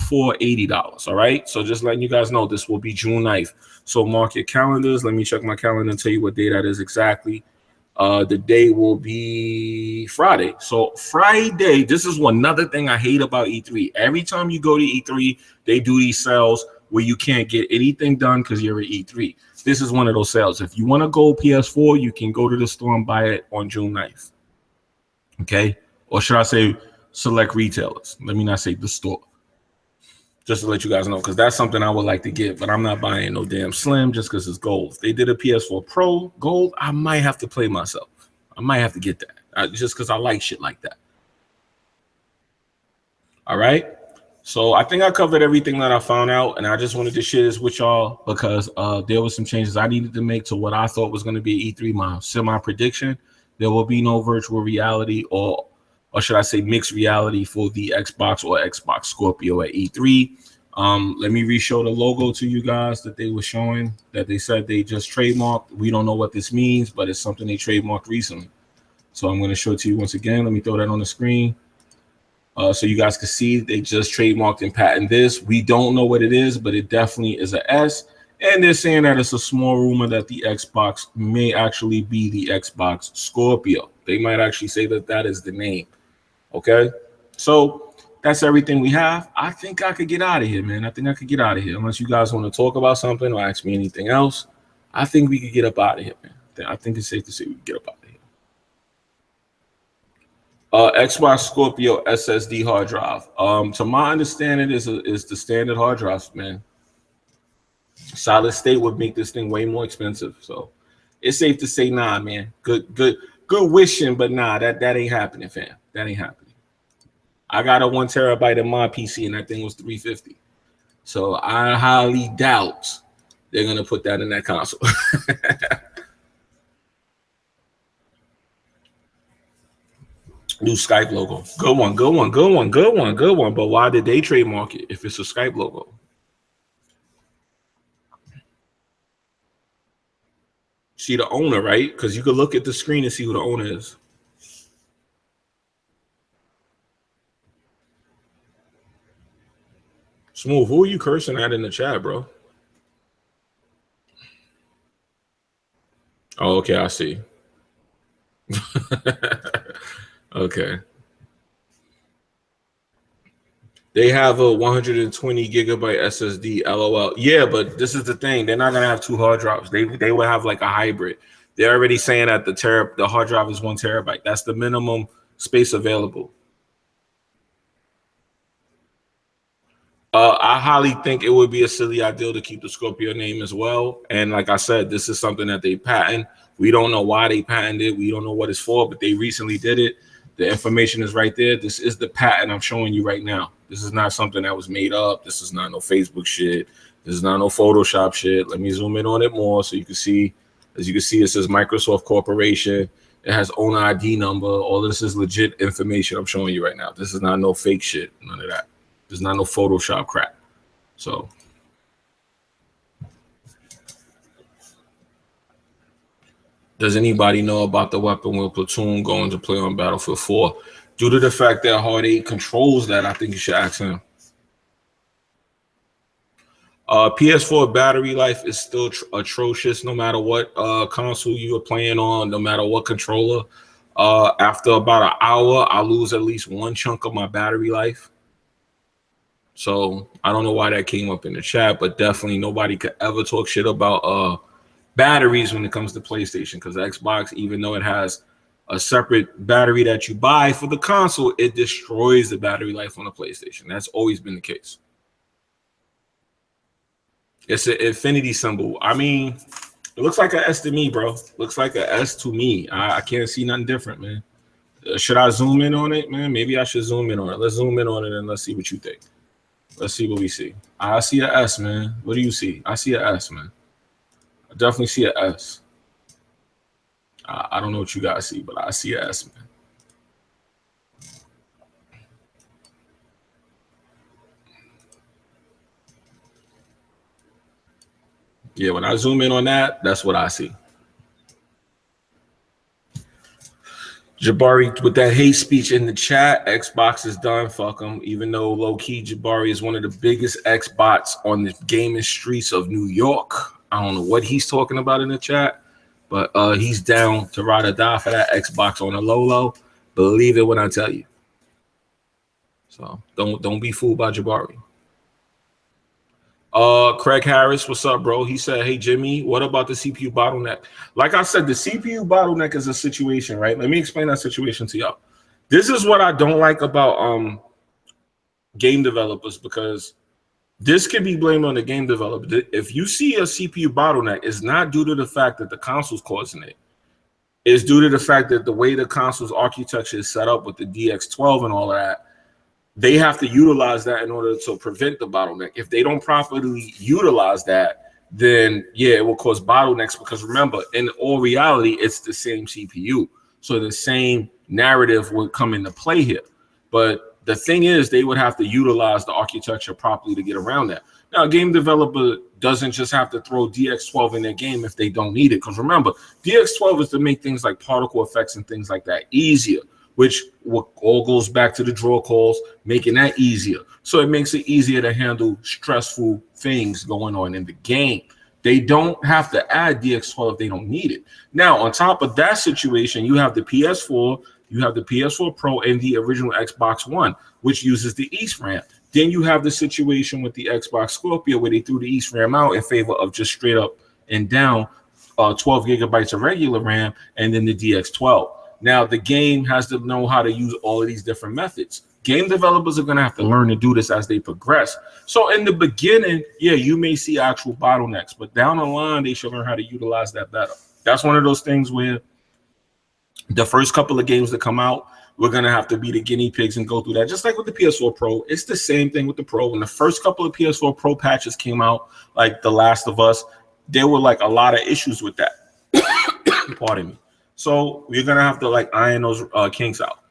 [SPEAKER 1] for $80. All right. So just letting you guys know, this will be June 9th. So mark your calendars. Let me check my calendar and tell you what day that is exactly. The day will be Friday. So Friday, this is one another thing I hate about E3. Every time you go to E3, they do these sales where you can't get anything done because you're at E3. This is one of those sales. If you want to go PS4, you can go to the store and buy it on June 9th. Okay? Or should I say select retailers? Let me not say the store. Just to let you guys know, because that's something I would like to get, but I'm not buying no damn Slim just because it's gold. If they did a PS4 Pro gold, I might have to play myself. I might have to get that just because I like shit like that. All right. So I think I covered everything that I found out, and I just wanted to share this with y'all because there was some changes I needed to make to what I thought was going to be E3, my semi prediction. There will be no virtual reality or should I say mixed reality for the Xbox or Xbox Scorpio at E3. Let me re-show the logo to you guys that they were showing, that they said they just trademarked. We don't know what this means, but it's something they trademarked recently. So I'm going to show it to you once again. Let me throw that on the screen so you guys can see they just trademarked and patented this. We don't know what it is, but it definitely is a S. And they're saying that it's a small rumor that the Xbox may actually be the Xbox Scorpio. They might actually say that that is the name. Okay, so that's everything we have. I think I could get out of here, man. I think I could get out of here. Unless you guys want to talk about something or ask me anything else, I think we could get up out of here, man. I think it's safe to say we can get up out of here. Xbox Scorpio SSD hard drive. To my understanding, is the standard hard drives, man. Solid state would make this thing way more expensive. So it's safe to say, nah, man. Good wishing, but nah, that ain't happening, fam. That ain't happening. I got a 1 terabyte in my PC, and that thing was $350. So I highly doubt they're gonna put that in that console. New Skype logo. Good one, good one, good one, good one, good one. But why did they trademark it if it's a Skype logo? See the owner, right? Because you could look at the screen and see who the owner is. Smooth, who are you cursing at in the chat, bro? Oh, okay, I see. Okay. They have a 120 gigabyte SSD, LOL. Yeah, but this is the thing. They're not going to have 2 hard drives. They will have like a hybrid. They're already saying that the hard drive is 1 terabyte. That's the minimum space available. I highly think it would be a silly idea to keep the Scorpio name as well. And like I said, this is something that they patent. We don't know why they patented it. We don't know what it's for, but they recently did it. The information is right there. This is the patent I'm showing you right now. This is not something that was made up. This is not no Facebook shit. This is not no Photoshop shit. Let me zoom in on it more so you can see. As you can see, it says Microsoft Corporation. It has owner ID number. All of this is legit information I'm showing you right now. This is not no fake shit. None of that. There's not no Photoshop crap. So does anybody know about the weapon wheel platoon going to play on Battlefield 4? Due to the fact that Hard 8 controls that, I think you should ask him. PS4 battery life is still atrocious no matter what console you are playing on, no matter what controller. After about an hour, I lose at least 1 chunk of my battery life. So I don't know why that came up in the chat, but definitely nobody could ever talk shit about batteries when it comes to PlayStation, because Xbox, even though it has a separate battery that you buy for the console, it destroys the battery life on the PlayStation. That's always been the case. It's an infinity symbol. I mean, it looks like an S to me, bro. Looks like an S to me. I can't see nothing different, man. Should I zoom in on it, man? Maybe I should zoom in on it. Let's zoom in on it and let's see what you think. Let's see what we see. I see an S, man. What do you see? I see an S, man. I definitely see an S. I don't know what you guys see, but I see an S, man. Yeah, when I zoom in on that, that's what I see. Jabari with that hate speech in the chat. Xbox is done. Fuck them. Even though low-key Jabari is one of the biggest Xbots on the gaming streets of New York. I don't know what he's talking about in the chat, but he's down to ride or die for that Xbox on the low. Believe it when I tell you. So don't be fooled by Jabari. Craig Harris, what's up, bro? He said, hey, Jimmy, what about the CPU bottleneck? Like I said, the CPU bottleneck is a situation, right? Let me explain that situation to y'all. This is what I don't like about game developers, because this can be blamed on the game developer. If you see a CPU bottleneck, it's not due to the fact that the console's causing it. It's due to the fact that the way the console's architecture is set up with the DX12 and all of that, they have to utilize that in order to prevent the bottleneck. If they don't properly utilize that, then yeah, it will cause bottlenecks, because remember, in all reality, it's the same CPU. So the same narrative would come into play here. But the thing is, they would have to utilize the architecture properly to get around that. Now, a game developer doesn't just have to throw DX12 in their game if they don't need it. Because remember, DX12 is to make things like particle effects and things like that easier, which all goes back to the draw calls, making that easier. So it makes it easier to handle stressful things going on in the game. They don't have to add DX12 if they don't need it. Now, on top of that situation, you have the PS4, you have the PS4 Pro, and the original Xbox One, which uses the eSRAM. Then you have the situation with the Xbox Scorpio, where they threw the eSRAM out in favor of just straight up and down 12 gigabytes of regular RAM, and then the DX12. Now, the game has to know how to use all of these different methods. Game developers are going to have to learn to do this as they progress. So in the beginning, yeah, you may see actual bottlenecks, but down the line, they should learn how to utilize that better. That's one of those things where the first couple of games that come out, we're going to have to be the guinea pigs and go through that. Just like with the PS4 Pro, it's the same thing with the Pro. When the first couple of PS4 Pro patches came out, like The Last of Us, there were like a lot of issues with that. Pardon me. So we're gonna have to like iron those kinks out.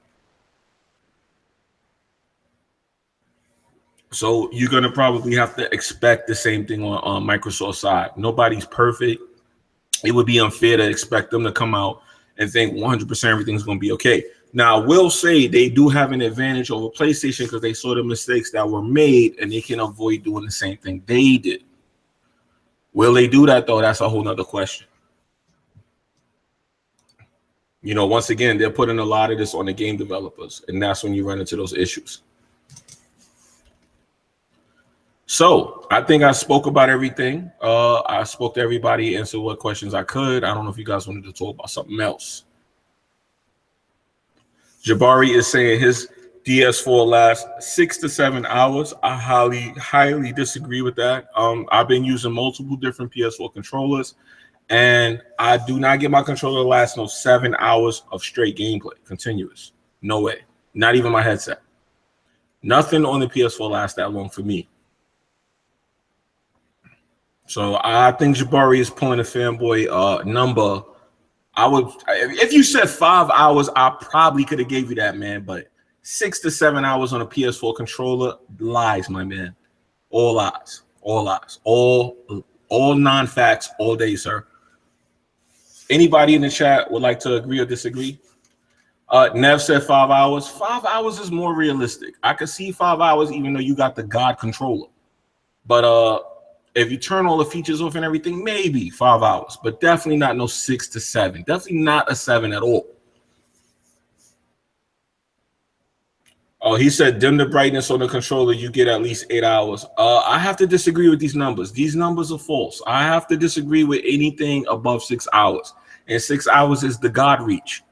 [SPEAKER 1] So you're gonna probably have to expect the same thing on Microsoft's side. Nobody's perfect. It would be unfair to expect them to come out and think 100% everything's gonna be okay. Now, I will say they do have an advantage over PlayStation because they saw the mistakes that were made and they can avoid doing the same thing they did. Will they do that though? That's a whole nother question. You know, once again, they're putting a lot of this on the game developers, and that's when you run into those issues. So I think I spoke about everything. I spoke to everybody, answered what questions I could. I don't know if you guys wanted to talk about something else. Jabari is saying his DS4 lasts 6 to 7 hours. I highly disagree with that. I've been using multiple different PS4 controllers, and I do not get my controller to last no 7 hours of straight gameplay, continuous. No way. Not even my headset. Nothing on the PS4 lasts that long for me. So I think Jabari is pulling a fanboy number. I would, if you said 5 hours, I probably could have gave you that, man. But 6 to 7 hours on a PS4 controller, lies, my man. All lies. All lies. All non-facts all day, sir. Anybody in the chat would like to agree or disagree? Nev said 5 hours. 5 hours is more realistic. I could see 5 hours even though you got the God controller. But if you turn all the features off and everything, maybe 5 hours. But definitely not no 6 to 7. Definitely not a 7 at all. Oh, he said dim the brightness on the controller, you get at least 8 hours. I have to disagree with these numbers. These numbers are false. I have to disagree with anything above 6 hours. And 6 hours is the God reach.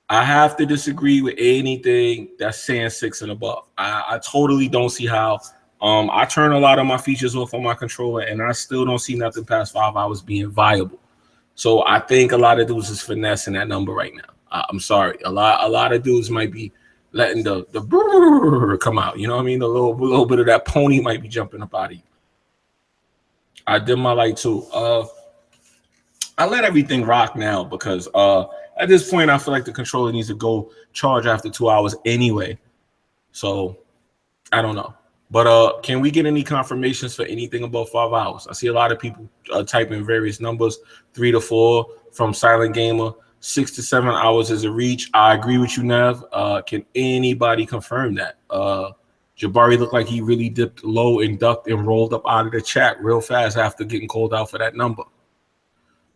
[SPEAKER 1] I have to disagree with anything that's saying 6 and above. I totally don't see how. I turn a lot of my features off on my controller, and I still don't see nothing past 5 hours being viable. So I think a lot of those is finessing that number right now. I'm sorry. A lot of dudes might be letting the brrr come out. You know what I mean? A little bit of that pony might be jumping up out of you. I did my light too. I let everything rock now because at this point I feel like the controller needs to go charge after 2 hours anyway. So I don't know. But can we get any confirmations for anything above 5 hours? I see a lot of people typing various numbers, 3 to 4 from Silent Gamer. 6 to 7 hours is a reach. I agree with you, Nev. Can anybody confirm that? Jabari looked like he really dipped low and ducked and rolled up out of the chat real fast after getting called out for that number.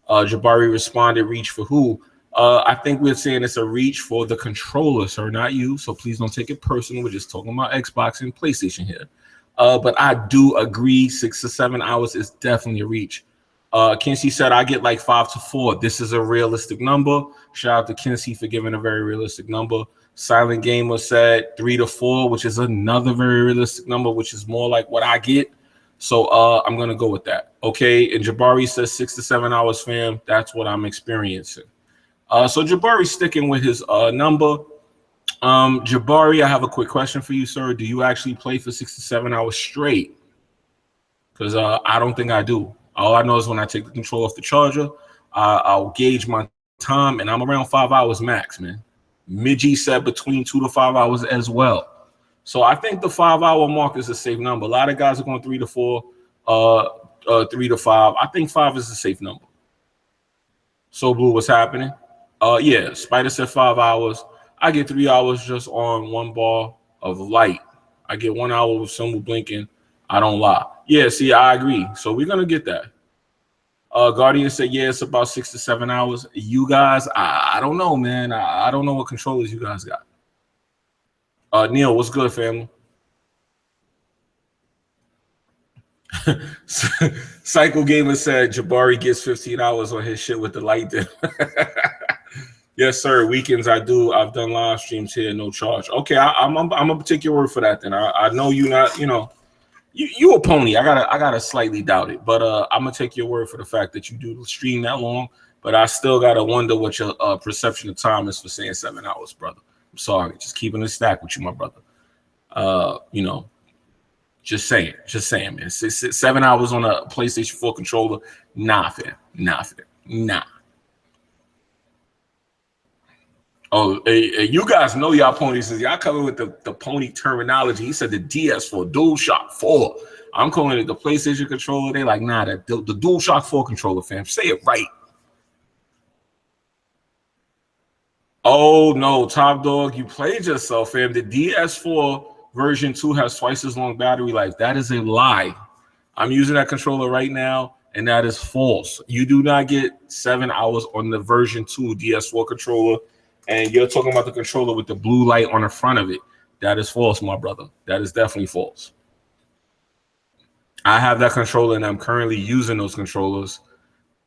[SPEAKER 1] Jabari responded, reach for who? I think we're saying it's a reach for the controller, sir, not you. So please don't take it personal. We're just talking about Xbox and PlayStation here. But I do agree 6 to 7 hours is definitely a reach. Kinsey said, I get like 5 to 4. This is a realistic number. Shout out to Kinsey for giving a very realistic number. Silent Gamer said 3 to 4, which is another very realistic number, which is more like what I get. So I'm going to go with that. Okay. And Jabari says 6 to 7 hours, fam. That's what I'm experiencing. So Jabari's sticking with his number. Jabari, I have a quick question for you, sir. Do you actually play for 6 to 7 hours straight? Because I don't think I do. All I know is when I take the control off the charger, I'll gauge my time, and I'm around 5 hours max, man. Midgie said between 2 to 5 hours as well. So I think the 5 hour mark is a safe number. A lot of guys are going 3 to 4, 3 to 5. I think 5 is a safe number. So Blue, what's happening? Yeah, Spider said 5 hours. I get 3 hours just on one bar of light. I get 1 hour with symbol blinking. I don't lie. Yeah, see, I agree. So we're gonna get that. Guardian said, yeah, it's about 6 to 7 hours. You guys, I don't know, man. I don't know what controllers you guys got. Neil, what's good, family? Psycho Gamer said Jabari gets 15 hours on his shit with the light dim. Yes, sir. Weekends I do. I've done live streams here, no charge. Okay, I'm gonna take your word for that. Then I know you not. You know, you a pony. I gotta slightly doubt it, but I'm gonna take your word for the fact that you do stream that long. But I still gotta wonder what your perception of time is for saying 7 hours, brother. I'm sorry, just keeping it stacked with you, my brother. You know, just saying, man. 7 hours on a PlayStation 4 controller, nah, fam. Oh, hey, you guys know y'all ponies. Y'all coming with the pony terminology. He said the DS4, DualShock 4. I'm calling it the PlayStation controller. They like, nah, the DualShock 4 controller, fam. Say it right. Oh, no, Top Dog, you played yourself, fam. The DS4 version 2 has twice as long battery life. That is a lie. I'm using that controller right now, and that is false. You do not get 7 hours on the version 2 DS4 controller. And you're talking about the controller with the blue light on the front of it. That is false, my brother. That is definitely false. I have that controller, and I'm currently using those controllers.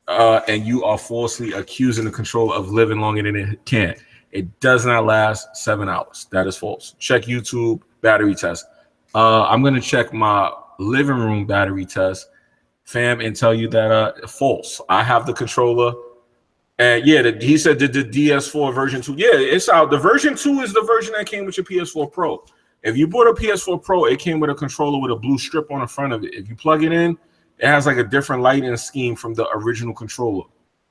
[SPEAKER 1] And you are falsely accusing the controller of living longer than it can. It does not last 7 hours. That is false. Check YouTube battery test. I'm going to check my living room battery test, fam, and tell you that false. I have the controller. And yeah, he said the DS4 version 2. Yeah, it's out. The version 2 is the version that came with your PS4 Pro. If you bought a PS4 Pro, it came with a controller with a blue strip on the front of it. If you plug it in, it has like a different lighting scheme from the original controller.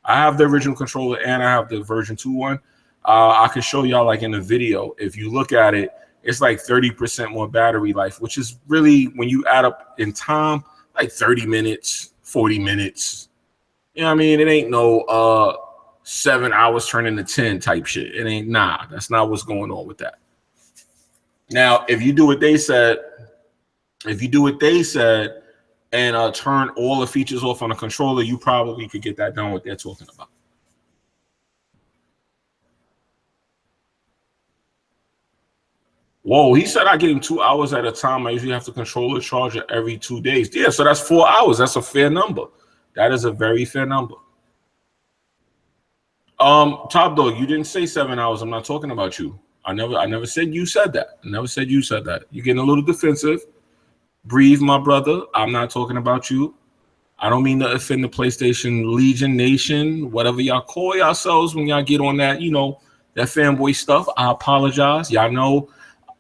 [SPEAKER 1] I have the original controller and I have the version 2 one. I can show y'all like in the video. If you look at it, it's like 30% more battery life, which is really, when you add up in time, like 30 minutes, 40 minutes. You know what I mean? It ain't no 7 hours turning to 10 type shit. It ain't, nah, that's not what's going on with that. Now, if you do what they said, and turn all the features off on the controller, you probably could get that done what they're talking about. Whoa, he said I get him 2 hours at a time. I usually have to control the charger every 2 days. Yeah, so that's 4 hours. That's a fair number. That is a very fair number. Top Dog, you didn't say 7 hours. I'm not talking about you. I never said you said that. I never said you said that. You're getting a little defensive. Breathe, my brother. I'm not talking about you. I don't mean to offend the PlayStation Legion Nation, whatever y'all call yourselves when y'all get on that, you know, that fanboy stuff. I apologize. Y'all know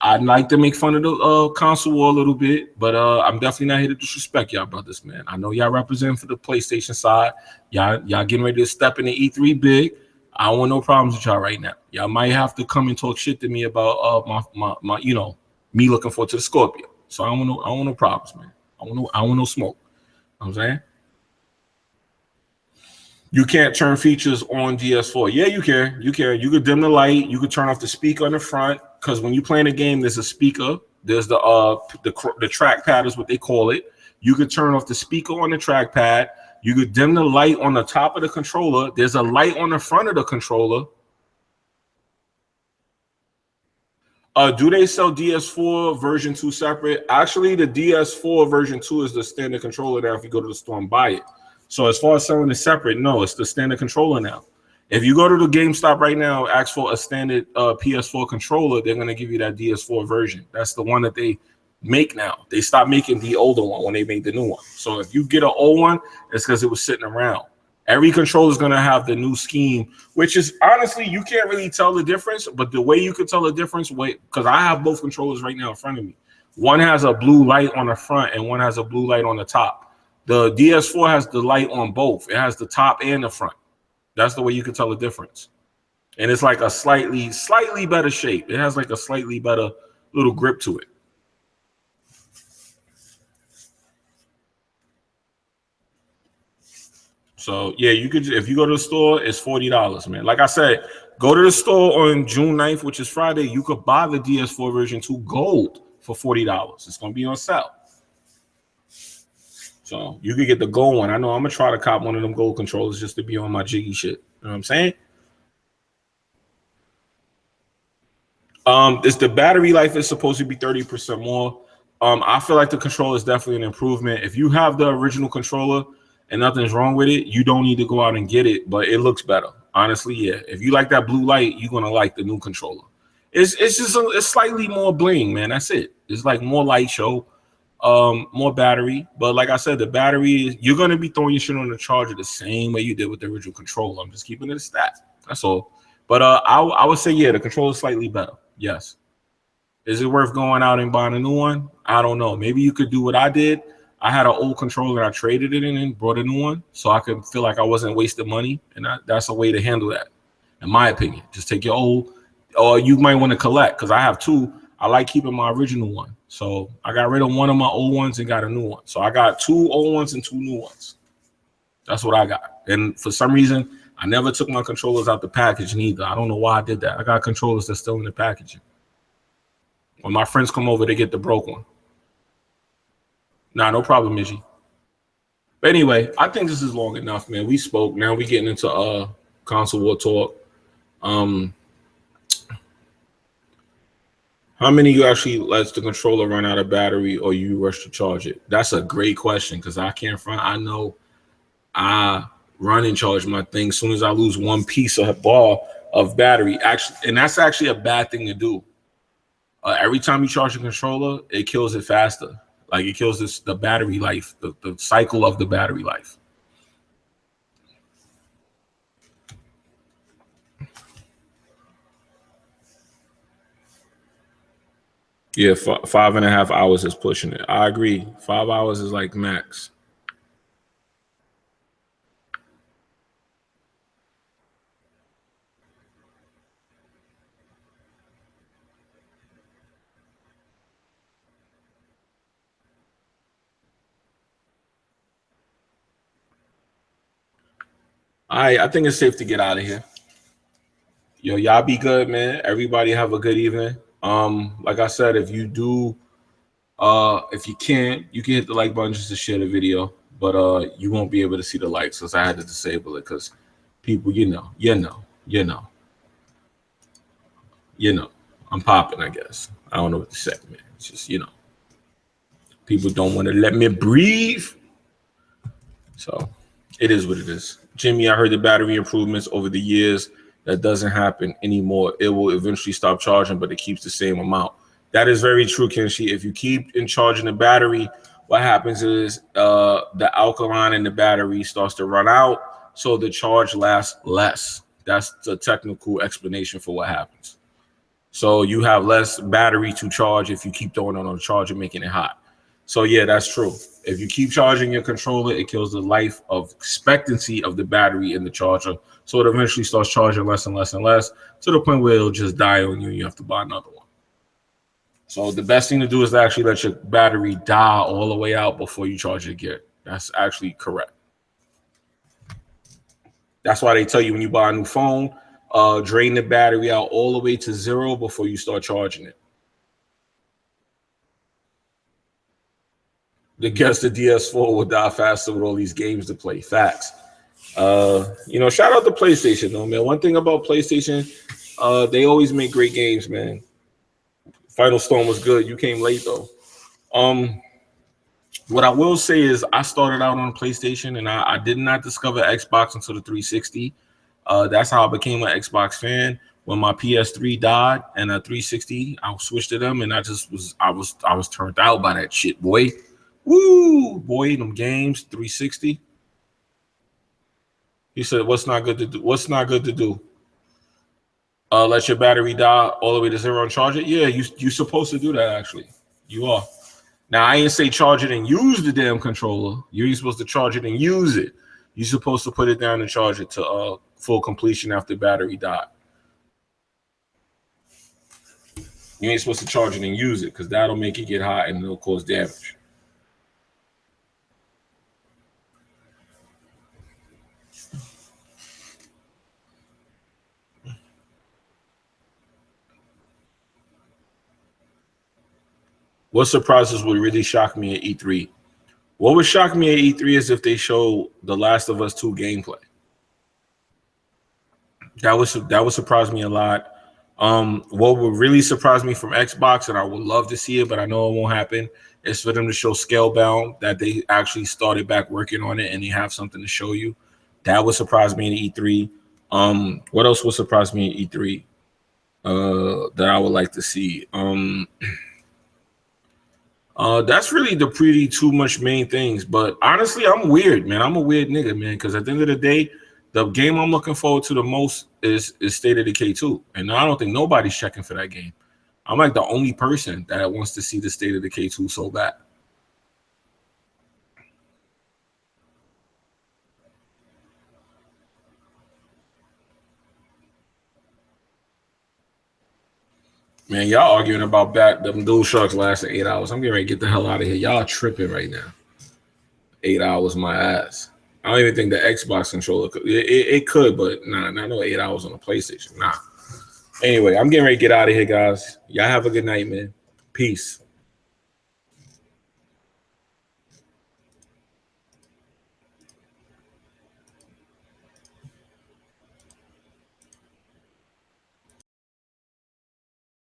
[SPEAKER 1] I'd like to make fun of the console war a little bit, but I'm definitely not here to disrespect y'all brothers, man. I know y'all represent for the PlayStation side. Y'all getting ready to step in the E3 big. I don't want no problems with y'all right now. Y'all might have to come and talk shit to me about my you know, me looking forward to the Scorpio. So I don't want no problems, man. I don't want no smoke. You know what I'm saying? You can't turn features on DS4. Yeah, you can. You can. You could dim the light. You could turn off the speaker on the front, because when you playing a game, there's a speaker. There's the trackpad is what they call it. You could turn off the speaker on the trackpad. You could dim the light on the top of the controller. There's a light on the front of the controller. Do they sell DS4 version 2 separate? Actually, the DS4 version 2 is the standard controller now if you go to the store and buy it. So as far as selling it separate, no, it's the standard controller now. If you go to the GameStop right now, ask for a standard PS4 controller, they're going to give you that DS4 version. That's the one that they make now. They stopped making the older one when they made the new one. So if you get an old one, it's because it was sitting around. Every controller is going to have the new scheme, which is honestly, you can't really tell the difference. But the way you could tell the difference, because I have both controllers right now in front of me. One has a blue light on the front and one has a blue light on the top. The DS4 has the light on both. It has the top and the front. That's the way you can tell the difference. And it's like a slightly better shape. It has like a slightly better little grip to it. So yeah, you could, if you go to the store, it's $40, man. Like I said, go to the store on June 9th, which is Friday. You could buy the DS4 version 2 gold for $40. It's gonna be on sale. So you could get the gold one. I know I'm gonna try to cop one of them gold controllers just to be on my jiggy shit. You know what I'm saying? It's the battery life is supposed to be 30% more. I feel like the controller is definitely an improvement. If you have the original controller and nothing's wrong with it, you don't need to go out and get it, but it looks better. Honestly, yeah. If you like that blue light, you're gonna like the new controller. It's just it's slightly more bling, man. That's it. It's like more light show. More battery, but like I said, the battery, you're gonna be throwing your shit on the charger the same way you did with the original controller. I'm just keeping it a stat. That's all. But I would say, yeah, the controller is slightly better. Yes. Is it worth going out and buying a new one? I don't know. Maybe you could do what I did. I had an old controller and I traded it in and brought a new one, so I could feel like I wasn't wasting money. And that's a way to handle that, in my opinion. Just take your old, or you might want to collect, because I have two. I like keeping my original one. So I got rid of one of my old ones and got a new one. So I got 2 old ones and 2 new ones. That's what I got. And for some reason, I never took my controllers out the package neither. I don't know why I did that. I got controllers that's still in the packaging. When my friends come over, they get the broke one. Nah, no problem, Miji. But anyway, I think this is long enough, man. We spoke. Now we getting into console war talk. How many you actually lets the controller run out of battery or you rush to charge it? That's a great question, because I can't front. I know I run and charge my thing as soon as I lose one piece of bar of battery. Actually, and that's actually a bad thing to do. Every time you charge a controller, it kills it faster. Like it kills the battery life, the cycle of the battery life. Yeah, 5.5 hours is pushing it. I agree. 5 hours is like max. I think it's safe to get out of here. Yo, y'all be good, man. Everybody have a good evening. Like I said, if you do, if you can hit the like button just to share the video, but you won't be able to see the likes because I had to disable it because people, you know, I'm popping, I guess. I don't know what to say, man. It's just, people don't want to let me breathe. So it is what it is. Jimmy, I heard the battery improvements over the years. That doesn't happen anymore. It will eventually stop charging, but it keeps the same amount. That is very true, Kenshi. If you keep in charging the battery, what happens is the alkaline in the battery starts to run out, so the charge lasts less. That's the technical explanation for what happens. So you have less battery to charge if you keep throwing it on the charger, making it hot. So yeah, that's true. If you keep charging your controller, it kills the life of expectancy of the battery in the charger. So it eventually starts charging less and less and less to the point where it'll just die on you and you have to buy another one. So the best thing to do is to actually let your battery die all the way out before you charge it again. That's actually correct. That's why they tell you when you buy a new phone, drain the battery out all the way to 0 before you start charging it. The guess the DS4 will die faster with all these games to play. Facts. You know, shout out to PlayStation though, man. One thing about PlayStation, they always make great games, man. Final Storm was good. You came late though. What I will say is I started out on PlayStation and I did not discover Xbox until the 360. That's how I became an Xbox fan. When my PS3 died and a 360, I switched to them and I was turned out by that shit, boy. Woo, boy, them games, 360. He said, what's not good to do? What's not good to do? Let your battery die all the way to 0 and charge it? Yeah, you're supposed to do that, actually. You are. Now, I ain't say charge it and use the damn controller. You ain't supposed to charge it and use it. You're supposed to put it down and charge it to full completion after battery died. You ain't supposed to charge it and use it because that'll make it get hot and it'll cause damage. What surprises would really shock me at E3? What would shock me at E3 is if they show The Last of Us 2 gameplay. That would surprise me a lot. What would really surprise me from Xbox, and I would love to see it, but I know it won't happen, is for them to show Scalebound, that they actually started back working on it and they have something to show you. That would surprise me in E3. What else would surprise me in E3 that I would like to see? That's really the pretty too much main things. But honestly, I'm weird, man. I'm a weird nigga, man. Because at the end of the day, the game I'm looking forward to the most is State of Decay 2. And I don't think nobody's checking for that game. I'm like the only person that wants to see the State of Decay 2 so bad. Man, y'all arguing about them DualShocks lasting 8 hours. I'm getting ready to get the hell out of here. Y'all tripping right now. 8 hours, my ass. I don't even think the Xbox controller could. It could, but nah, not no 8 hours on a PlayStation. Nah. Anyway, I'm getting ready to get out of here, guys. Y'all have a good night, man. Peace.